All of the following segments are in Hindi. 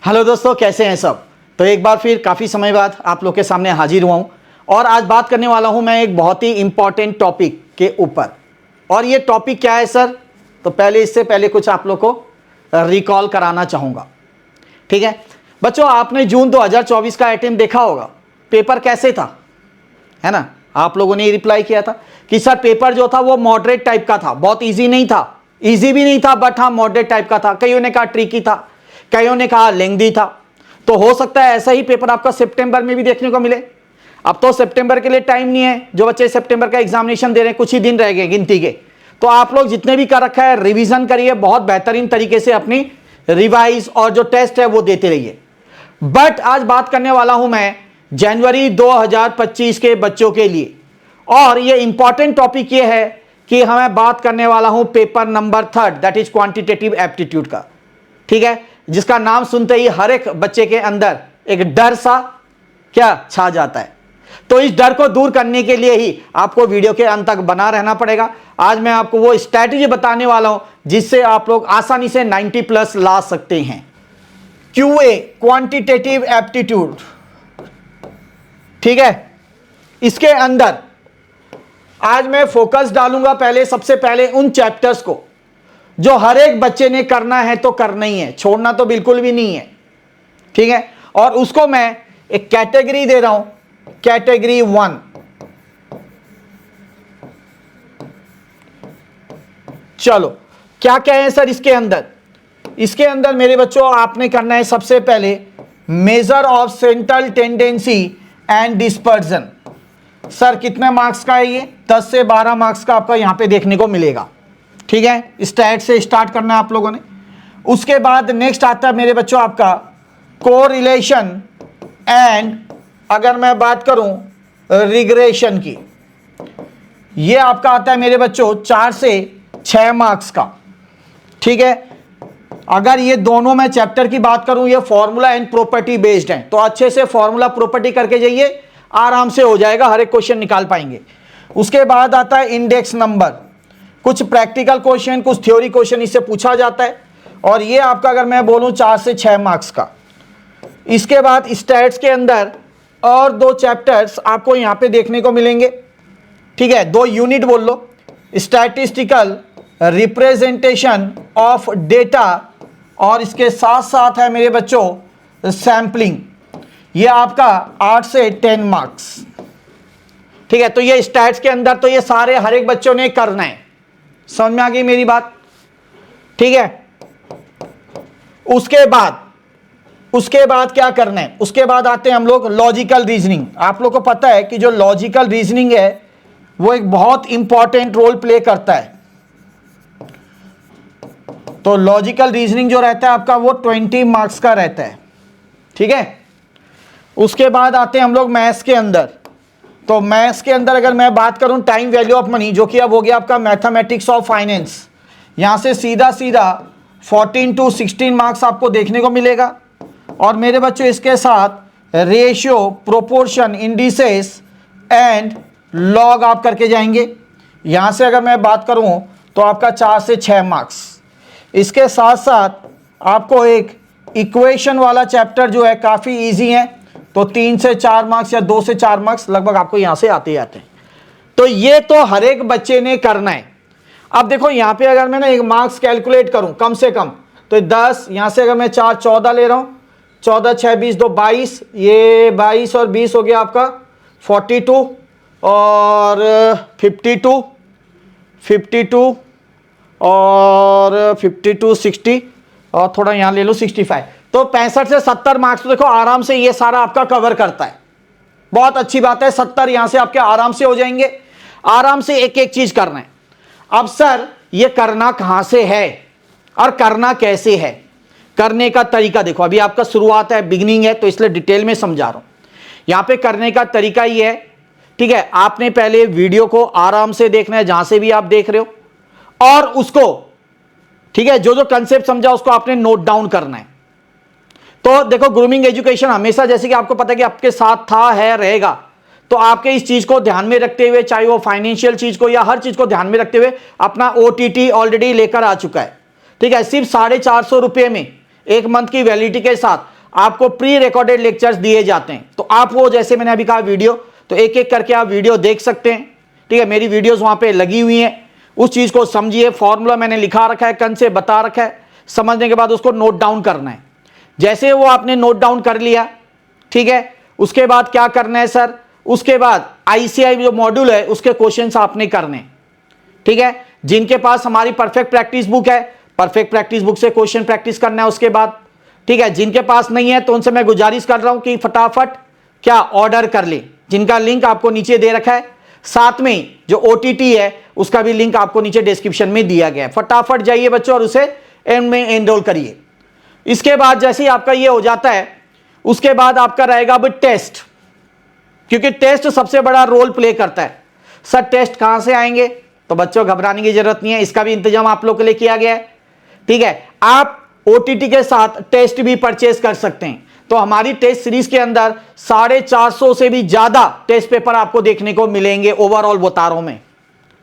हेलो दोस्तों, कैसे हैं सब। तो एक बार फिर काफ़ी समय बाद आप लोग के सामने हाजिर हुआ हूँ और आज बात करने वाला हूँ मैं एक बहुत ही इंपॉर्टेंट टॉपिक के ऊपर। और ये टॉपिक क्या है सर, तो इससे पहले कुछ आप लोग को रिकॉल कराना चाहूँगा। ठीक है बच्चों, आपने जून 2024 का अटेम्प्ट देखा होगा। पेपर कैसे था, है ना। आप लोगों ने रिप्लाई किया था कि सर पेपर जो था वो मॉडरेट टाइप का था, बहुत ईजी नहीं था, ईजी भी नहीं था बट हाँ मॉडरेट टाइप का था। कईयों ने कहा ट्रिकी था, कईयों ने कहा लेंथी था। तो हो सकता है ऐसा ही पेपर आपका सितंबर में भी देखने को मिले। अब तो सितंबर के लिए टाइम नहीं है, जो बच्चे सितंबर का एग्जामिनेशन दे रहे हैं कुछ ही दिन रह गए गिनती के। तो आप लोग जितने भी कर रखा है रिवीजन करिए, बहुत बेहतरीन तरीके से अपनी रिवाइज और जो टेस्ट है वो देते रहिए। बट आज बात करने वाला हूं मैं जनवरी 2025 के बच्चों के लिए, और ये इंपॉर्टेंट टॉपिक ये है कि हमें बात करने वाला हूं paper number 3, that is quantitative aptitude का। ठीक है, जिसका नाम सुनते ही हर एक बच्चे के अंदर एक डर सा क्या छा जाता है। तो इस डर को दूर करने के लिए ही आपको वीडियो के अंत तक बना रहना पड़ेगा। आज मैं आपको वो स्ट्रैटेजी बताने वाला हूं जिससे आप लोग आसानी से 90+ ला सकते हैं। QA क्वांटिटेटिव एप्टीट्यूड, ठीक है, इसके अंदर आज मैं फोकस डालूंगा पहले, सबसे पहले उन चैप्टर्स को जो हर एक बच्चे ने करना है तो करना ही है, छोड़ना तो बिल्कुल भी नहीं है। ठीक है, और उसको मैं एक कैटेगरी दे रहा हूं, कैटेगरी 1। चलो क्या क्या है सर इसके अंदर। इसके अंदर मेरे बच्चों आपने करना है सबसे पहले measure of central tendency and dispersion. Sir कितने मार्क्स का है ये, 10 से 12 मार्क्स का आपका यहां पे देखने को मिलेगा। ठीक है, स्टैट से स्टार्ट करना है आप लोगों ने। उसके बाद नेक्स्ट आता है मेरे बच्चों आपका कोरिलेशन एंड, अगर मैं बात करूं रिग्रेशन की, ये आपका आता है मेरे बच्चों 4 से 6 मार्क्स का। ठीक है, अगर ये दोनों मैं चैप्टर की बात करूं, ये फॉर्मूला एंड प्रॉपर्टी बेस्ड है, तो अच्छे से फॉर्मूला प्रॉपर्टी करके जाइए, आराम से हो जाएगा, हर एक क्वेश्चन निकाल पाएंगे। उसके बाद आता है इंडेक्स नंबर, कुछ प्रैक्टिकल क्वेश्चन, कुछ थ्योरी क्वेश्चन इससे पूछा जाता है, और ये आपका अगर मैं बोलूं 4 से 6 मार्क्स का। इसके बाद स्टैट्स के अंदर और 2 चैप्टर्स आपको यहां पे देखने को मिलेंगे। ठीक है, 2 यूनिट बोल लो, स्टैटिस्टिकल रिप्रेजेंटेशन ऑफ डेटा, और इसके साथ साथ है मेरे बच्चों सैंपलिंग, ये आपका 8 से 10 मार्क्स। ठीक है, तो ये स्टैट्स के अंदर तो ये सारे हर एक बच्चों ने करना है। समझ में आ गई मेरी बात। ठीक है, उसके बाद क्या करना है, उसके बाद आते हैं हम लोग लॉजिकल रीजनिंग। आप लोग को पता है कि जो लॉजिकल रीजनिंग है वो एक बहुत इंपॉर्टेंट रोल प्ले करता है। तो लॉजिकल रीजनिंग जो रहता है आपका वो 20 मार्क्स का रहता है। ठीक है, उसके बाद आते हैं हम लोग मैथ्स के अंदर। तो मैथ्स के अंदर अगर मैं बात करूं टाइम वैल्यू ऑफ मनी, जो कि अब हो गया आपका मैथमेटिक्स ऑफ फाइनेंस, यहां से सीधा 14 to 16 मार्क्स आपको देखने को मिलेगा। और मेरे बच्चों इसके साथ ratio, proportion, indices and log आप करके जाएंगे। यहां से अगर मैं बात करूं तो आपका 4 से 6 मार्क्स। इसके साथ साथ आपको एक इक्वेशन वाला चैप्टर जो है काफ़ी इजी है, तो 3 से 4 मार्क्स या 2 से 4 मार्क्स लगभग आपको यहां से आते जाते हैं। तो ये तो हर एक बच्चे ने करना है। अब देखो यहां पे अगर मैं ना एक मार्क्स कैलकुलेट करूं कम से कम, तो 10, यहां से अगर मैं 4 14 ले रहा हूं, 14 6 20 2 22, ये 22 और 20 हो गया आपका 42 और 52 और 52 60 और थोड़ा यहां ले लो 65, तो 65 से 70 मार्क्स तो देखो आराम से ये सारा आपका कवर करता है। बहुत अच्छी बात है, 70 यहां से आपके आराम से हो जाएंगे। आराम से एक एक चीज करना है। अब सर ये करना कहां से है और करना कैसे है, करने का तरीका देखो, अभी आपका शुरुआत है, बिगिनिंग है, तो इसलिए डिटेल में समझा रहा हूं। यहां पे करने का तरीका ये है, ठीक है, आपने पहले वीडियो को आराम से देखना है जहां से भी आप देख रहे हो, और उसको, ठीक है, जो जो कंसेप्ट समझा उसको आपने नोट डाउन करना है। तो देखो ग्रूमिंग एजुकेशन हमेशा, जैसे कि आपको पता है कि आपके साथ था, है, रहेगा, तो आपके इस चीज को ध्यान में रखते हुए, चाहे वो फाइनेंशियल चीज को या हर चीज को ध्यान में रखते हुए, अपना OTT ऑलरेडी लेकर आ चुका है। ठीक है, सिर्फ 450 रुपये में 1 मंथ की वैलिडिटी के साथ आपको प्री रिकॉर्डेड लेक्चर्स दिए जाते हैं। तो आप वो जैसे मैंने अभी कहा वीडियो, तो एक एक करके आप वीडियो देख सकते हैं। ठीक है, मेरी वीडियोस वहां पे लगी हुई हैं, उस चीज को समझिए। फॉर्मूला मैंने लिखा रखा है, कन से बता रखा है, समझने के बाद उसको नोट डाउन करना है। जैसे वो आपने नोट डाउन कर लिया, ठीक है, उसके बाद क्या करना है सर, उसके बाद आईसीआई जो मॉड्यूल है उसके क्वेश्चंस आपने करने। ठीक है, जिनके पास हमारी परफेक्ट प्रैक्टिस बुक है, परफेक्ट प्रैक्टिस बुक से क्वेश्चन प्रैक्टिस करना है उसके बाद। ठीक है, जिनके पास नहीं है तो उनसे मैं गुजारिश कर रहा हूं कि फटाफट क्या ऑर्डर कर ले, जिनका लिंक आपको नीचे दे रखा है। साथ में जो ओटीटी है उसका भी लिंक आपको नीचे डिस्क्रिप्शन में दिया गया है। फटाफट जाइए बच्चों और उसे एंड में एनरोल करिए। इसके बाद जैसे ही आपका ये हो जाता है, उसके बाद आपका रहेगा अब टेस्ट, क्योंकि टेस्ट सबसे बड़ा रोल प्ले करता है। सर टेस्ट कहां से आएंगे, तो बच्चों घबराने की जरूरत नहीं है, इसका भी इंतजाम आप लोग के लिए किया गया है। ठीक है, आप ओटीटी के साथ टेस्ट भी परचेज कर सकते हैं। तो हमारी टेस्ट सीरीज के अंदर 450 से भी ज्यादा टेस्ट पेपर आपको देखने को मिलेंगे ओवरऑल बता रहा हूं मैं।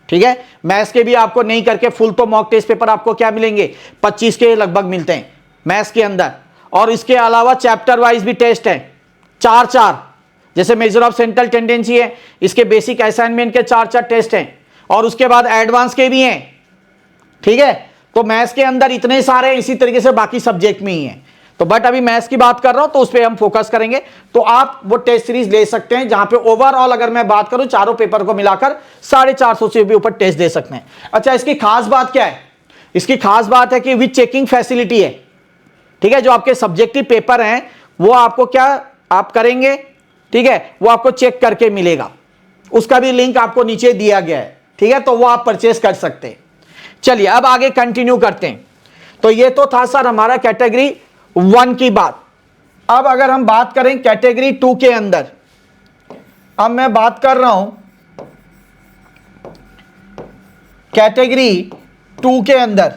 ठीक है, मैथ्स के भी आपको नहीं करके फुल तो मॉक टेस्ट पेपर आपको क्या मिलेंगे, 25 के लगभग मिलते हैं मैथ्स के अंदर। और इसके अलावा चैप्टर वाइज भी टेस्ट है, 4 जैसे मेजर ऑफ सेंट्रल टेंडेंसी है, इसके बेसिक असाइनमेंट के 4 टेस्ट हैं, और उसके बाद एडवांस के भी हैं। ठीक है, तो मैथ्स के अंदर इतने सारे, इसी तरीके से बाकी सब्जेक्ट में ही हैं। तो बट अभी मैथ्स की बात कर रहा हूं तो उस पर हम फोकस करेंगे। तो आप वो टेस्ट सीरीज ले सकते हैं जहां पे ओवरऑल अगर मैं बात करूं चारों पेपर को मिलाकर 450 से भी ऊपर टेस्ट दे सकते हैं। अच्छा, इसकी खास बात क्या है, इसकी खास बात है कि विद चेकिंग फैसिलिटी है। ठीक है, जो आपके सब्जेक्टिव पेपर हैं वो आपको क्या आप करेंगे, ठीक है, वो आपको चेक करके मिलेगा, उसका भी लिंक आपको नीचे दिया गया है। ठीक है, तो वो आप परचेस कर सकते हैं। चलिए अब आगे कंटिन्यू करते हैं। तो ये तो था सर हमारा कैटेगरी 1 की बात। अब अगर हम बात करें कैटेगरी 2 के अंदर, अब मैं बात कर रहा हूं कैटेगरी 2 के अंदर।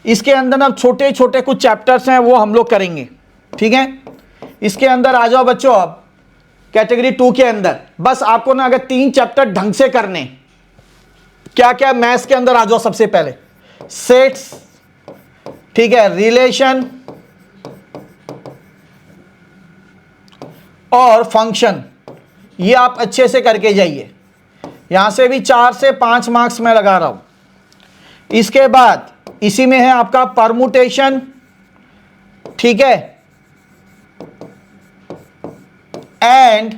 इसके अंदर ना छोटे छोटे कुछ चैप्टर्स हैं वो हम लोग करेंगे। ठीक है, इसके अंदर आ जाओ बच्चों। अब कैटेगरी 2 के अंदर बस आपको ना अगर 3 चैप्टर ढंग से करने, क्या क्या, मैथ्स के अंदर आ जाओ। सबसे पहले सेट्स, ठीक है, रिलेशन और फंक्शन, ये आप अच्छे से करके जाइए। यहां से भी 4 से 5 मार्क्स मैं लगा रहा हूं। इसके बाद इसी में है आपका परमुटेशन, ठीक है, एंड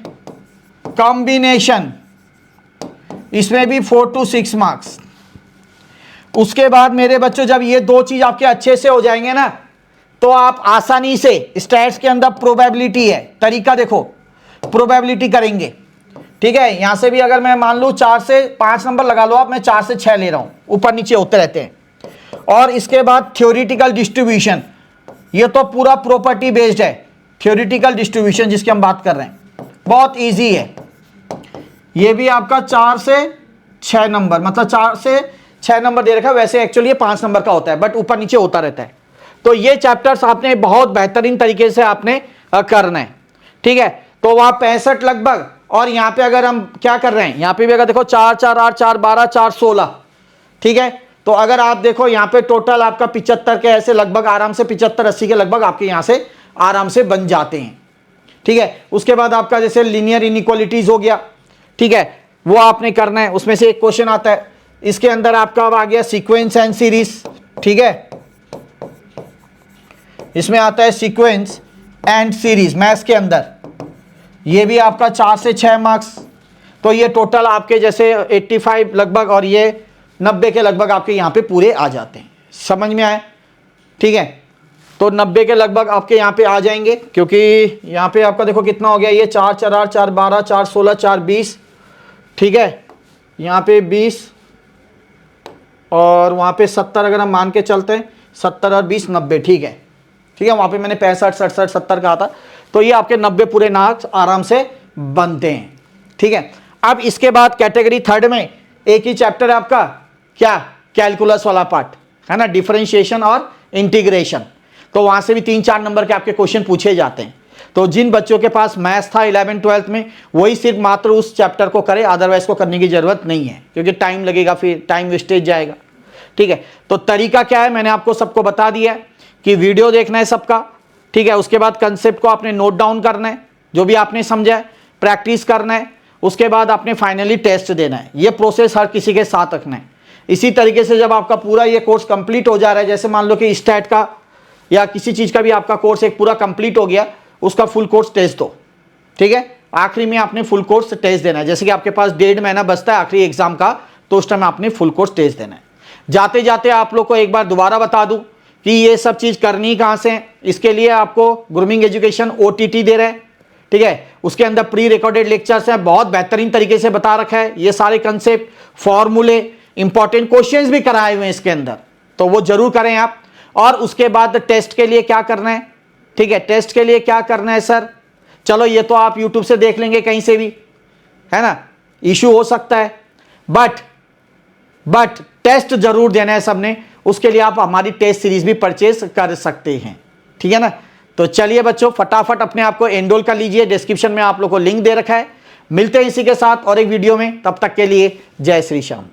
कॉम्बिनेशन, इसमें भी 4 to 6 मार्क्स। उसके बाद मेरे बच्चों जब ये 2 चीज आपके अच्छे से हो जाएंगे ना, तो आप आसानी से स्टैट्स के अंदर प्रोबेबिलिटी है, तरीका देखो, प्रोबेबिलिटी करेंगे। ठीक है, यहां से भी अगर मैं मान लूं 4 से 5 नंबर लगा लो आप, मैं 4 से 6 ले रहा हूं, ऊपर नीचे होते रहते हैं। और इसके बाद थ्योरेटिकल डिस्ट्रीब्यूशन, ये तो पूरा प्रॉपर्टी बेस्ड है। थ्योरेटिकल डिस्ट्रीब्यूशन जिसकी हम बात कर रहे हैं, बहुत ईजी है। ये भी आपका 4 से 6 नंबर, मतलब 4 से 6 नंबर दे रखा है। वैसे एक्चुअली ये 5 नंबर का होता है, बट ऊपर नीचे होता रहता है। तो ये चैप्टर्स आपने बहुत बेहतरीन तरीके से आपने करना है। ठीक है, तो वहां 65 लगभग, और यहां पे अगर हम क्या कर रहे हैं, यहां पे भी अगर देखो 4 4 8 4 12 4 16। ठीक है, तो अगर आप देखो यहां पे टोटल आपका 75 के ऐसे लगभग आराम से 75 80 के लगभग आपके यहां से आराम से बन जाते हैं। ठीक है, उसके बाद आपका जैसे लीनियर इनइक्वालिटीज हो गया, ठीक है, वो आपने करना है। उसमें से एक क्वेश्चन आता है, इसके अंदर आपका अब आ गया सीक्वेंस एंड सीरीज। ठीक है, इसमें आता है सीक्वेंस एंड सीरीज मैथ्स के अंदर, ये भी आपका 4 से 6 मार्क्स। तो ये टोटल आपके जैसे 85 लगभग और ये 90 के लगभग आपके यहाँ पे पूरे आ जाते हैं। समझ में आए? ठीक है, तो 90 के लगभग आपके यहाँ पे आ जाएंगे, क्योंकि यहाँ पे आपका देखो कितना हो गया, ये 4 4 8 4 12 4 16 4 20। ठीक है, यहाँ पे 20 और वहाँ पे 70 अगर हम मान के चलते हैं, 70 और 20 90। ठीक है, ठीक है, वहाँ पे मैंने 65 67 70 कहा था। तो ये आपके 90 पूरे मार्क्स आराम से बनते हैं। ठीक है, अब इसके बाद कैटेगरी 3 में एक ही चैप्टर है आपका, क्या, कैलकुलस वाला पार्ट है ना, डिफरेंशिएशन और इंटीग्रेशन। तो वहां से भी 3-4 नंबर के आपके क्वेश्चन पूछे जाते हैं। तो जिन बच्चों के पास मैथ्स था 11 12 में, वही सिर्फ मात्र उस चैप्टर को करे, अदरवाइज को करने की जरूरत नहीं है, क्योंकि टाइम लगेगा, फिर टाइम वेस्टेज जाएगा। ठीक है, तो तरीका क्या है मैंने आपको सबको बता दिया है कि वीडियो देखना है सबका, ठीक है। उसके बाद कंसेप्ट को आपने नोट डाउन करना है, जो भी आपने समझा है, प्रैक्टिस करना है, उसके बाद आपने फाइनली टेस्ट देना है। ये प्रोसेस हर किसी के साथ रखना है। इसी तरीके से जब आपका पूरा ये कोर्स कंप्लीट हो जा रहा है, जैसे मान लो कि स्टैट का या किसी चीज़ का भी आपका कोर्स एक पूरा कंप्लीट हो गया, उसका फुल कोर्स टेस्ट दो, ठीक है। आखिरी में आपने फुल कोर्स टेस्ट देना है। जैसे कि आपके पास 1.5 महीना बचता है आखिरी एग्जाम का, तो उस टाइम आपने फुल कोर्स टेस्ट देना है। जाते जाते आप लोग को एक बार दोबारा बता दूं कि ये सब चीज़ करनी कहाँ से है। इसके लिए आपको ग्रूमिंग एजुकेशन OTT दे रहे हैं, ठीक है। उसके अंदर प्री रिकॉर्डेड लेक्चर्स हैं, बहुत बेहतरीन तरीके से बता रखा है। ये सारे कंसेप्ट, फॉर्मूले, इंपॉर्टेंट क्वेश्चंस भी कराए हुए हैं इसके अंदर, तो वो जरूर करें आप। और उसके बाद टेस्ट के लिए क्या करना है, ठीक है। टेस्ट के लिए क्या करना है सर, चलो ये तो आप यूट्यूब से देख लेंगे कहीं से भी, है ना, इशू हो सकता है, बट टेस्ट जरूर देना है सबने। उसके लिए आप हमारी टेस्ट सीरीज भी परचेज कर सकते हैं, ठीक है ना। तो चलिए बच्चों, फटाफट अपने आप को एनरोल कर लीजिए, डिस्क्रिप्शन में आप लोग को लिंक दे रखा है। मिलते हैं इसी के साथ और एक वीडियो में, तब तक के लिए जय श्री श्याम।